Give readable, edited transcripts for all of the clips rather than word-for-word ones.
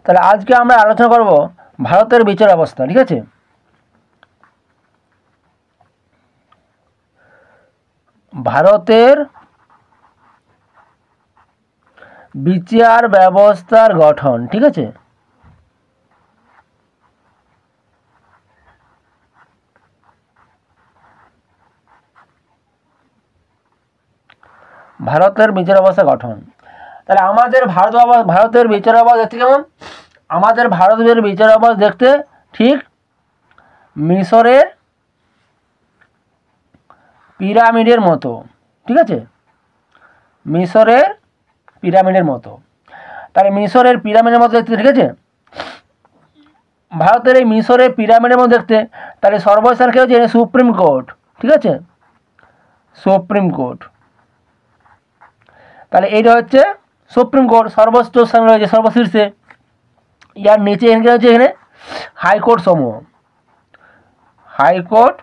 তাহলে আজকে আমরা আলোচনা করব ভারতের বিচার ব্যবস্থা। ঠিক আছে, ভারতের বিচার ব্যবস্থার গঠন। ঠিক আছে, ভারতের বিচার ব্যবস্থা গঠন। তাহলে আমাদের ভারতের বিচার ব্যবস্থা দেখতে কেমন? আমাদের ভারতের বিচার ব্যবস্থা দেখতে ঠিক মিশরের পিরামিডের মতো। ঠিক আছে, মিশরের পিরামিডের মতো। তাহলে মিশরের পিরামিডের মতো দেখতে। ঠিক আছে, ভারতের এই মিশরের পিরামিডের মতো দেখতে। তাহলে সর্বস্থান কি হচ্ছে? Supreme court. ঠিক আছে, সুপ্রিম কোর্ট। তাহলে এইটা হচ্ছে সুপ্রিম কোর্ট, সর্বোচ্চ স্থান রয়েছে সর্বশীর্ষে। ইয়ার নিচে এখানে হচ্ছে এখানে হাইকোর্ট সমূহ, হাইকোর্ট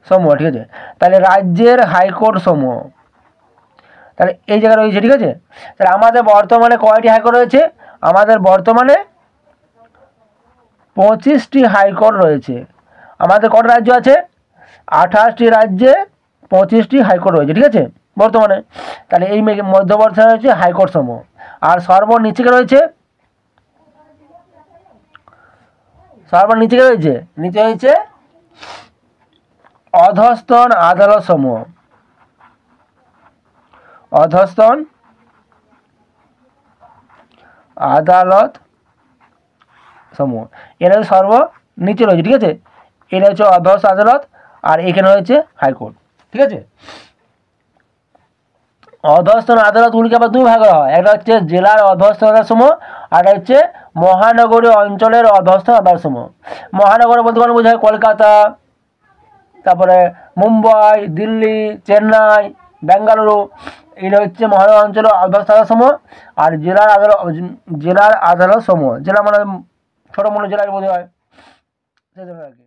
সমূহ। ঠিক আছে, তাহলে রাজ্যের হাইকোর্ট সমূহ তাহলে এই জায়গায় রয়েছে। ঠিক আছে, তাহলে আমাদের বর্তমানে কয়টি হাইকোর্ট রয়েছে? আমাদের বর্তমানে 25টি হাইকোর্ট রয়েছে। আমাদের কত রাজ্য আছে? 28টি রাজ্যে 25টি হাইকোর্ট রয়েছে। ঠিক আছে, বর্তমানে। তাহলে এই মধ্যবর্তী রয়েছে হাইকোর্ট সমূহ। আর সর্বনিচে রয়েছে, সর্বনিচে রয়েছে, নিচে রয়েছে অধস্তন আদালত সমূহ, অধস্তন আদালত সমূহ। এরা সর্বনিচে রয়েছে। ঠিক আছে, এটা হচ্ছে অধস্থ আদালত, আর এখানে রয়েছে হাইকোর্ট। ঠিক আছে, অধস্তন আদালতগুলিকে আবার দুই ভাগ করা হয়। একটা হচ্ছে জেলার অধস্থ আদালত সমূহ, আর একটা হচ্ছে মহানগরীয় অঞ্চলের অধস্থ আদালত সমূহ। মহানগর বলতে কোনো বোঝায় কলকাতা, তারপরে মুম্বাই, দিল্লি, চেন্নাই, বেঙ্গালুরু, এগুলো হচ্ছে মহানগর অঞ্চলের অধস্থ আদালত সমূহ। আর জেলার আদালত সমূহ, জেলা মানে ছোটো মোটো জেলায় বোঝা হয়, সেই জন্য আর কি।